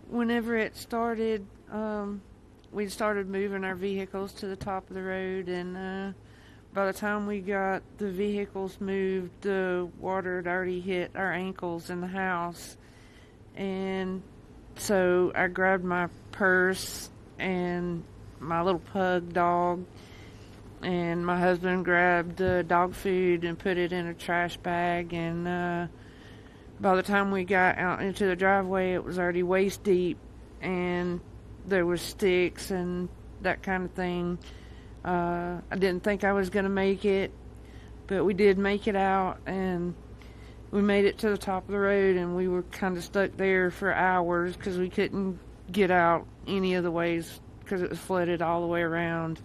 Whenever it started, we started moving our vehicles to the top of the road, and by the time we got the vehicles moved, the water had already hit our ankles in the house. And so I grabbed my purse and my little pug dog, and my husband grabbed the dog food and put it in a trash bag, and by the time we got out into the driveway, it was already waist deep, and there was sticks and that kind of thing. I didn't think I was going to make it, but we did make it out, and we made it to the top of the road, and we were kind of stuck there for hours because we couldn't get out any of the ways because it was flooded all the way around.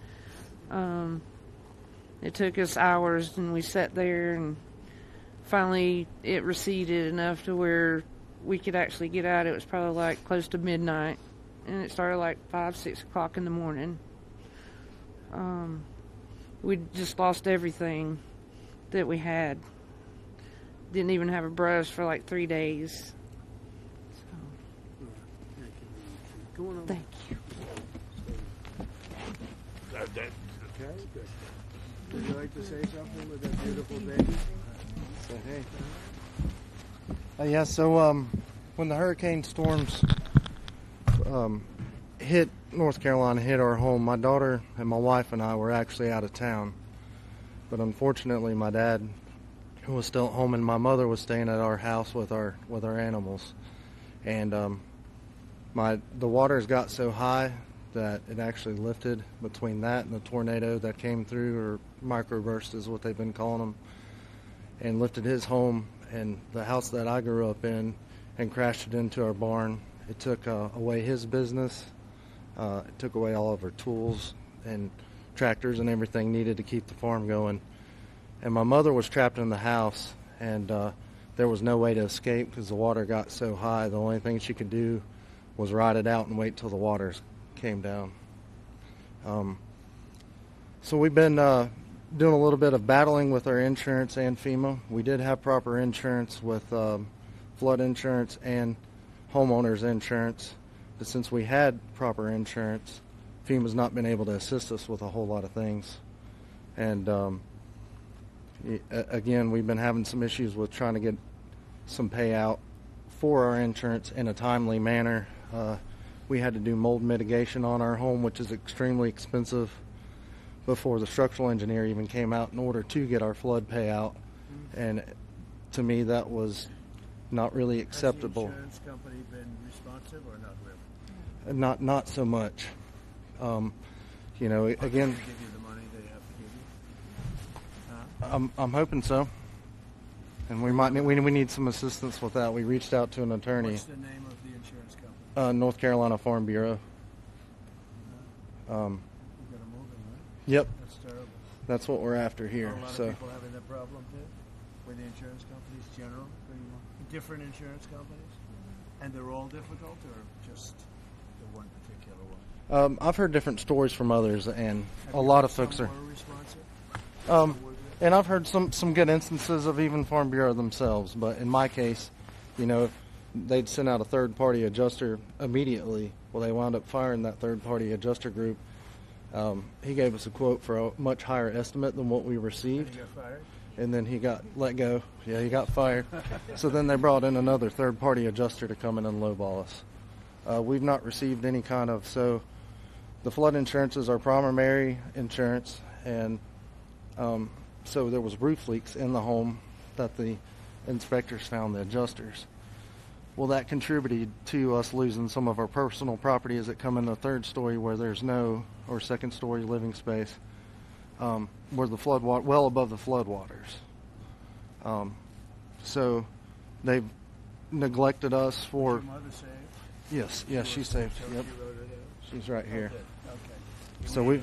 It took us hours, and we sat there, and finally it receded enough to where we could actually get out. It was probably like close to midnight, and it started like 5, 6 o'clock in the morning. We just lost everything that we had. Didn't even have a brush for like 3 days. So. Thank you. Okay, good. Would you like to say something with that beautiful baby? Say hey. So when the hurricane storms hit North Carolina, hit our home, my daughter and my wife and I were actually out of town. But unfortunately, my dad was still at home, and my mother was staying at our house with our animals. And the waters got so high that it actually lifted between that and the tornado that came through, or microburst is what they've been calling them, and lifted his home and the house that I grew up in and crashed it into our barn. It took away his business. It took away all of our tools and tractors and everything needed to keep the farm going. And my mother was trapped in the house, and there was no way to escape because the water got so high. The only thing she could do was ride it out and wait till the waters came down. So we've been doing a little bit of battling with our insurance and FEMA. We did have proper insurance with flood insurance and homeowners insurance, but since we had proper insurance, FEMA's not been able to assist us with a whole lot of things. And again, we've been having some issues with trying to get some payout for our insurance in a timely manner. We had to do mold mitigation on our home, which is extremely expensive, before the structural engineer even came out in order to get our flood payout. And to me, that was not really acceptable. Has the insurance company been responsive or not really? Not so much. You know, again, They give you the money they have to give you? I'm hoping so. And we need some assistance with that. We reached out to an attorney. What's the name of the insurance company? North Carolina Farm Bureau. You got them moving, right? Yep. That's terrible. That's what we're after here. Are a lot So of people having that problem too? With the insurance companies, general? Different insurance companies? And they're all difficult, or just the one particular one? I've heard different stories from others, and a lot of folks are. Responsive? And I've heard some good instances of even Farm Bureau themselves. But in my case, you know, they'd send out a third-party adjuster immediately. Well, they wound up firing that third-party adjuster group. He gave us a quote for a much higher estimate than what we received. And he got fired? And then he got let go. Yeah, he got fired. So then they brought in another third-party adjuster to come in and lowball us. We've not received any kind of, so the flood insurance is our primary insurance, and so there was roof leaks in the home that the inspectors found, the adjusters. Well, that contributed to us losing some of our personal property as it come in the third story where there's no, or second story living space, where the flood water, well above the flood waters. So they've neglected us for. Is your mother saved? Yes, she's safe. So Yep, she wrote it out? she's right here. Okay. So we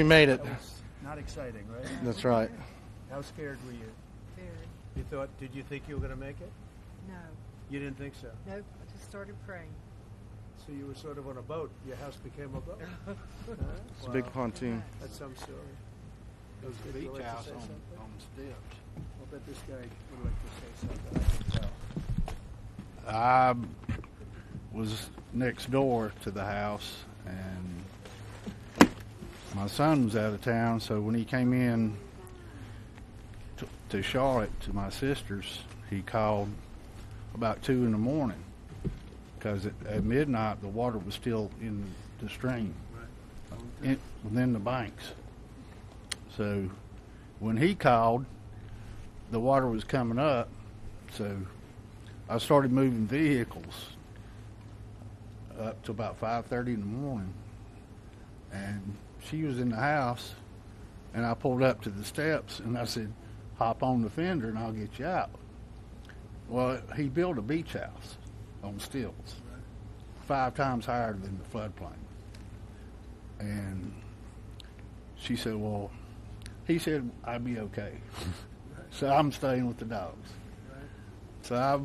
made it. That was not exciting, right? That's right. How scared were you? Very. Did you think you were going to make it? No. You didn't think so? Nope. I just started praying. So you were sort of on a boat. Your house became a boat. It's a big pontoon. That's some story. It was a Would you beach like to house say something? on steps. I'll bet this guy would like to say something. I can tell. I was next door to the house, and my son was out of town, so when he came in to Charlotte to my sister's, he called about 2 in the morning because at midnight the water was still in the stream, within the banks. So when he called, the water was coming up, so I started moving vehicles up to about 5:30 in the morning, and she was in the house, and I pulled up to the steps, and I said, hop on the fender and I'll get you out. Well, he built a beach house on stilts, 5 times higher than the floodplain. And she said, well, he said I'd be okay. So I'm staying with the dogs. So I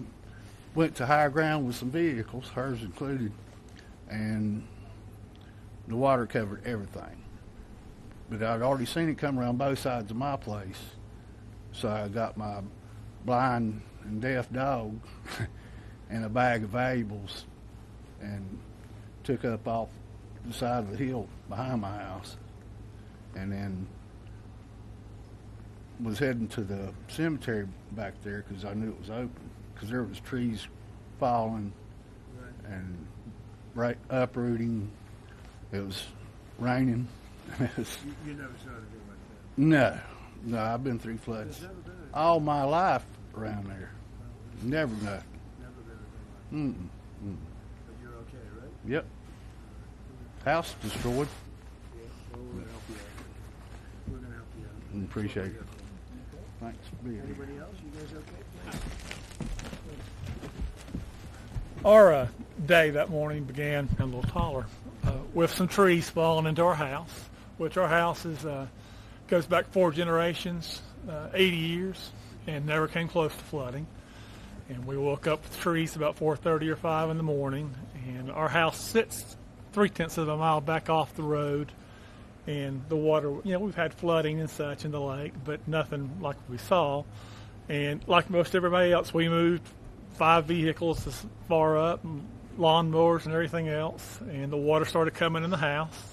went to higher ground with some vehicles, hers included, and the water covered everything. But I'd already seen it come around both sides of my place. So I got my blind and deaf dog and a bag of valuables and took up off the side of the hill behind my house, and then was heading to the cemetery back there because I knew it was open, because there was trees falling and uprooting. It was raining. You never saw anything like that? No, I've been through floods There's never been anything. all my life around there. Never nothing. Never been anything like that. Mm-mm. But you're okay, right? Yep. House destroyed. Yeah. Well, we're going to help you out. We're going to help you out. Appreciate it. Okay. Thanks for being here. Anybody else? You guys okay? Our day that morning began a little taller with some trees falling into our house, which our house is goes back 4 generations, 80 years, and never came close to flooding. And we woke up with trees about 4:30 or 5 in the morning, and our house sits 3/10 of a mile back off the road, and the water, we've had flooding and such in the lake, but nothing like we saw. And like most everybody else, we moved 5 vehicles as far up, and lawnmowers and everything else, and the water started coming in the house.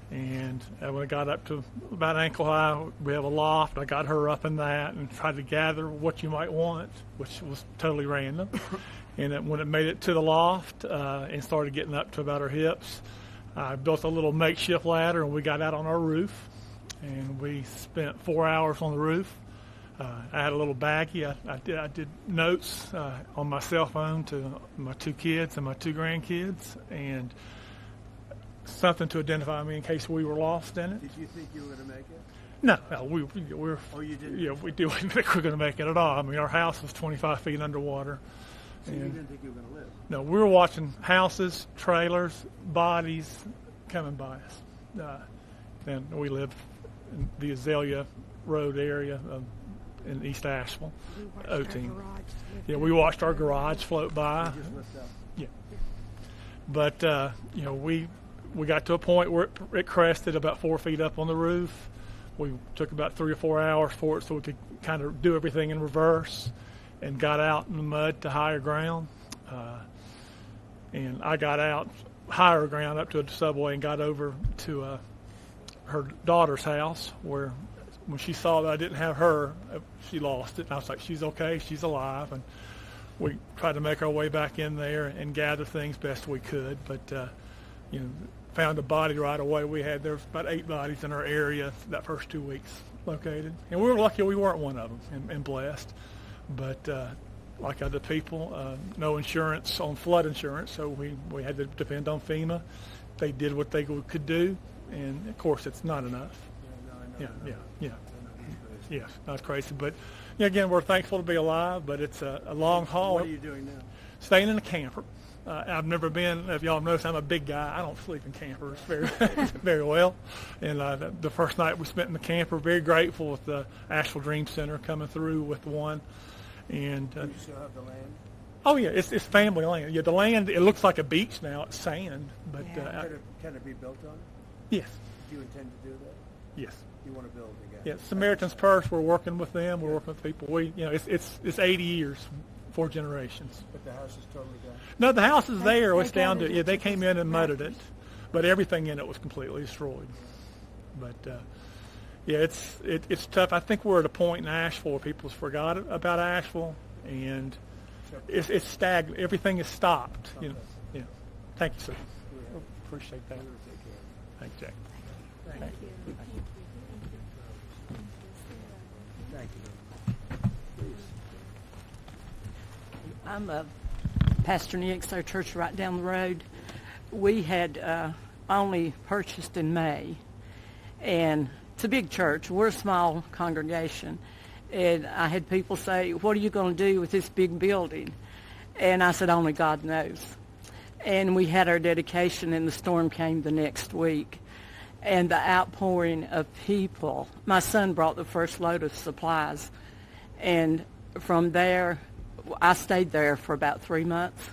And when it got up to about ankle high, we have a loft. I got her up in that and tried to gather what you might want, which was totally random. And then when it made it to the loft and started getting up to about her hips, I built a little makeshift ladder, and we got out on our roof. And we spent 4 hours on the roof. I had a little baggie. I did notes on my cell phone to my 2 kids and my 2 grandkids, and something to identify me in case we were lost in it. Did you think you were going to make it? No, we're. Oh, you didn't? Yeah, we didn't think we were going to make it at all. I mean, our house was 25 feet underwater. So you didn't think you were going to live? No, we were watching houses, trailers, bodies coming by us. And we live in the Azalea Road area in East Asheville. O-Team. Yeah, we watched our garage float by. You just lift up. Yeah. But, we got to a point where it crested about 4 feet up on the roof. We took about 3 or 4 hours for it so we could kind of do everything in reverse, and got out in the mud to higher ground. And I got out higher ground up to a subway and got over to her daughter's house, where when she saw that I didn't have her, she lost it. And I was like, she's okay, she's alive. And we tried to make our way back in there and gather things best we could. But, found a body right away. There was about 8 bodies in our area that first 2 weeks located. And we were lucky we weren't one of them, and blessed. But like other people, no insurance on flood insurance, so we had to depend on FEMA. They did what they could do, and of course it's not enough. Yeah, that's crazy. But again, we're thankful to be alive, but it's a long haul. What are you doing now? Staying in a camper. I've never been, if y'all notice, I'm a big guy. I don't sleep in campers very well. And the first night we spent in the camper, very grateful with the Asheville Dream Center coming through with one. And Do you still have the land? oh yeah, it's family land. Yeah, the land, it looks like a beach now. It's sand, but Can it be built on? yes, Do you intend to do that? yes. You want to build again? Yeah, Samaritan's Purse. We're working with them. We're working with people. It's 80 years 4 generations. But the house is totally gone. No, the house is there. It's they down got to, it. yeah, they came in and mudded it, but everything in it was completely destroyed. But yeah, it's tough. I think we're at a point in Asheville where people's forgot about Asheville, and it's stagnant. Everything is stopped. You know. Yeah. Thank you, sir. Appreciate that. Thank you, Jack. Thank you. Thank you. I'm a Pastor Nick's, our church right down the road. We had only purchased in May, and it's a big church. We're a small congregation, and I had people say, "What are you going to do with this big building?" And I said, "Only God knows." And we had our dedication, and the storm came the next week. And the outpouring of people, my son brought the first load of supplies, and from there, I stayed there for about 3 months.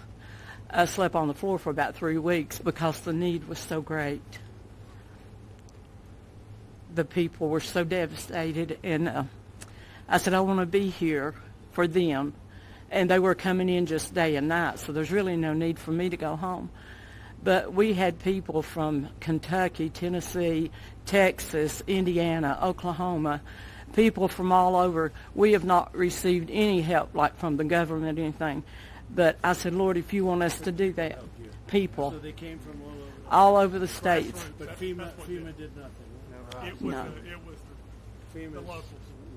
I slept on the floor for about 3 weeks because the need was so great. The people were so devastated, and I said, I want to be here for them. And they were coming in just day and night, so there's really no need for me to go home. But we had people from Kentucky, Tennessee, Texas, Indiana, Oklahoma, people from all over. We have not received any help, like from the government or anything. But I said, Lord, if you want us to do that, people So they came from all over the states. But FEMA did nothing. It was No. it was the FEMA's locals.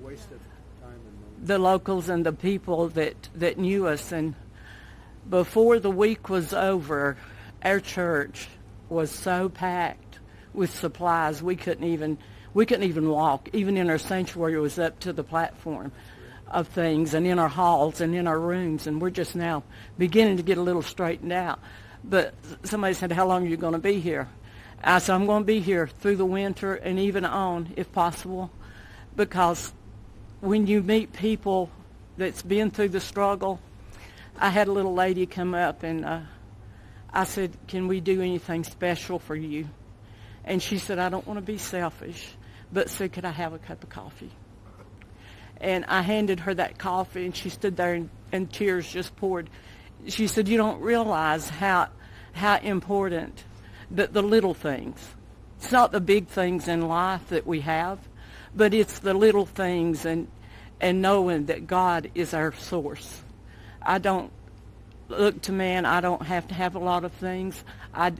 wasted time and money. The locals and the people that knew us. And before the week was over, our church was so packed with supplies we couldn't even walk. Even in our sanctuary, it was up to the platform of things, and in our halls and in our rooms, and we're just now beginning to get a little straightened out. But somebody said, how long are you going to be here? I said, I'm going to be here through the winter and even on, if possible, because when you meet people that's been through the struggle, I had a little lady come up, and I said, can we do anything special for you? And she said, I don't want to be selfish, but said, could I have a cup of coffee? And I handed her that coffee, and she stood there, and tears just poured. She said, you don't realize how important the little things. It's not the big things in life that we have, but it's the little things and knowing that God is our source. I don't look to man. I don't have to have a lot of things. I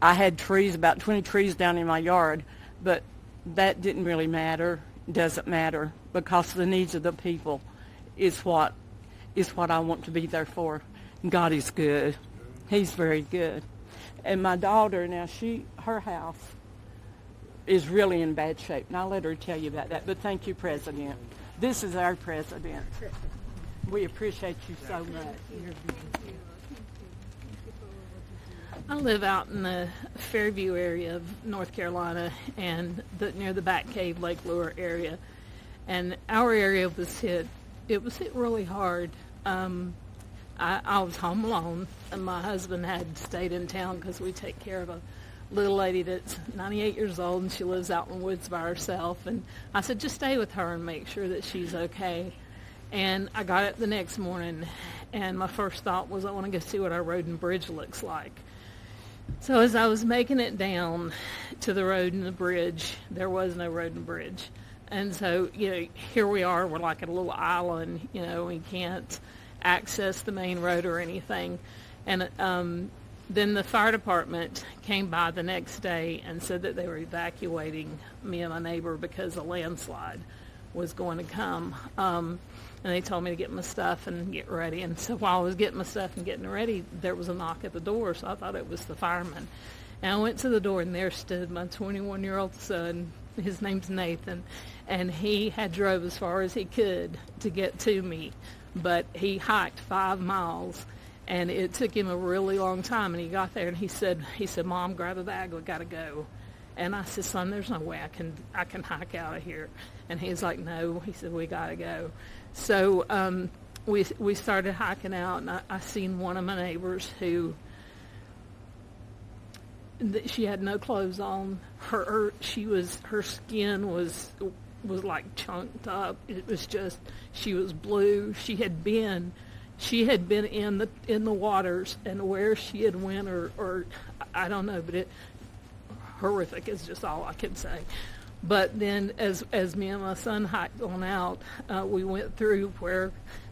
had trees, about 20 trees down in my yard, but that didn't really matter. Doesn't matter, because the needs of the people is what I want to be there for. God is good. He's very good. And my daughter now, her house is really in bad shape, and I'll let her tell you about that. But thank you, President. This is our president. We appreciate you so much. I live out in the Fairview area of North Carolina, and near the Back Cave, Lake Lure area. And our area was hit. It was hit really hard. I was home alone, and my husband had stayed in town because we take care of a little lady that's 98 years old, and she lives out in the woods by herself. And I said, just stay with her and make sure that she's okay. And I got up the next morning, and my first thought was, I want to go see what our road and bridge looks like. So as I was making it down to the road and the bridge, there was no road and bridge. And so, here we are, we're like at a little island, we can't access the main road or anything. And then the fire department came by the next day and said that they were evacuating me and my neighbor because a landslide was going to come. And they told me to get my stuff and get ready. And so while I was getting my stuff and getting ready, there was a knock at the door, so I thought it was the fireman. And I went to the door, and there stood my 21-year-old son. His name's Nathan, and he had drove as far as he could to get to me, but he hiked 5 miles, and it took him a really long time. And he got there, and he said, Mom, grab a bag, we got to go. And I said, son, there's no way I can hike out of here. And he's like, no. He said, we got to go. So we started hiking out, and I seen one of my neighbors who, she had no clothes on. Her skin was like chunked up. It was just, she was blue. She had been, she had been in the waters, and where she had went, or I don't know, but it horrific is just all I can say. But then as me and my son hiked on out, we went through where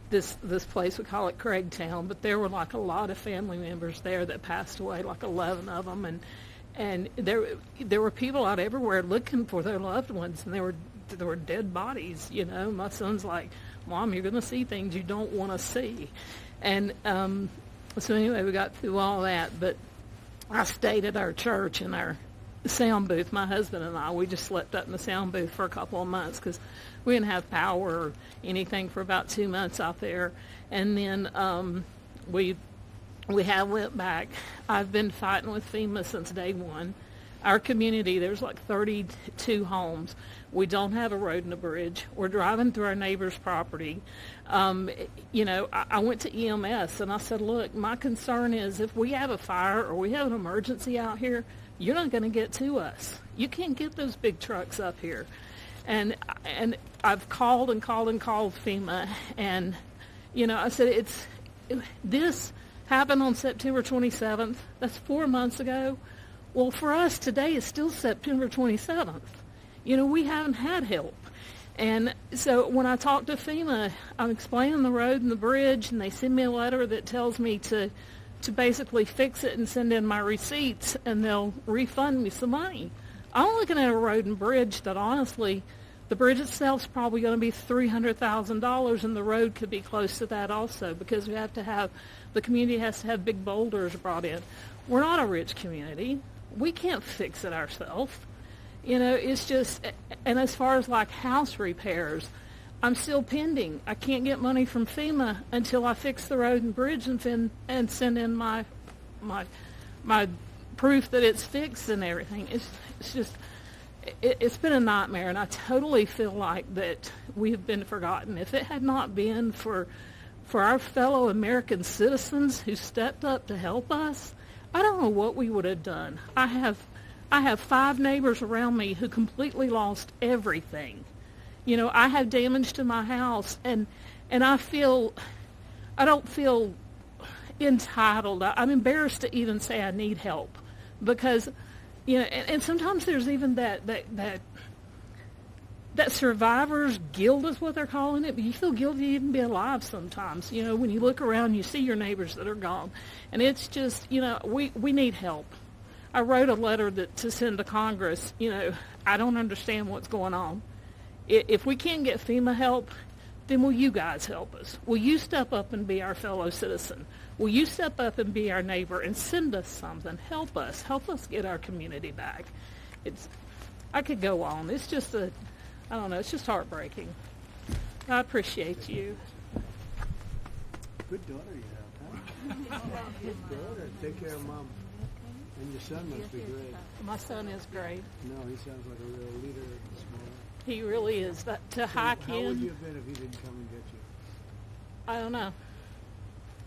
this place, we call it Craigtown, but there were like a lot of family members there that passed away, like 11 of them, and there were people out everywhere looking for their loved ones, and there were dead bodies. You know, my son's like, Mom, you're going to see things you don't want to see. And so anyway, we got through all that, but I stayed at our church in our sound booth. My husband and I, we just slept up in the sound booth for a couple of months because we didn't have power or anything for about 2 months out there. And then we went back. I've been fighting with FEMA since day one. Our community, there's like 32 homes. We don't have a road and a bridge. We're driving through our neighbor's property. You know, I went to EMS and I said, look, my concern is if we have a fire or we have an emergency out here, you're not going to get to us. You can't get those big trucks up here. And I've called and called and called FEMA. And, you know, I said, this happened on September 27th. That's 4 months ago. Well, for us, today is still September 27th. You know, we haven't had help. And so when I talk to FEMA, I'm explaining the road and the bridge, and they send me a letter that tells me to basically fix it and send in my receipts, and they'll refund me some money. I'm looking at a road and bridge that, honestly, the bridge itself is probably going to be $300,000, and the road could be close to that also, because the community has to have big boulders brought in. We're not a rich community. We can't fix it ourselves. You know, it's just, and as far as like house repairs, I'm still pending. I can't get money from FEMA until I fix the road and bridge and send in my proof that it's fixed and everything. It's just, it's been a nightmare, and I totally feel like that we have been forgotten. If it had not been for our fellow American citizens who stepped up to help us, I don't know what we would have done. I have 5 neighbors around me who completely lost everything. You know, I have damage to my house, and I don't feel entitled. I'm embarrassed to even say I need help, because, you know, and sometimes there's even that survivor's guilt is what they're calling it, but you feel guilty to even be alive sometimes. You know, when you look around, you see your neighbors that are gone, and it's just, you know, we need help. I wrote a letter to send to Congress. You know, I don't understand what's going on. If we can't get FEMA help, then will you guys help us? Will you step up and be our fellow citizen? Will you step up and be our neighbor and send us something? Help us get our community back. I could go on. It's just I don't know, it's just heartbreaking. I appreciate you. Good daughter you have, huh? Good daughter. Take care of Mom. And your son must be great. My son is great. No, he sounds like a real leader of the small. He really is. To hike in. How would you have been if he didn't come and get you? I don't know.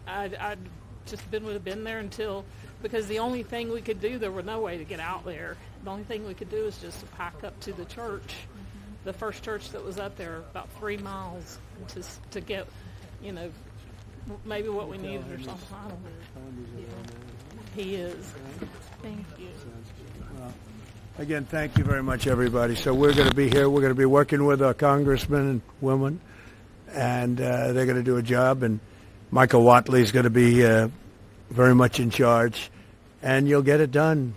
I'd just would have been there because the only thing we could do, there was no way to get out there. The only thing we could do is just hike up to the church, the first church that was up there, about 3 miles, to get, you know, maybe what we needed or something. I don't know. He is. Thank you. Again, thank you very much, everybody. So we're going to be here. We're going to be working with our congressmen and women, and they're going to do a job. And Michael Watley is going to be very much in charge, and you'll get it done.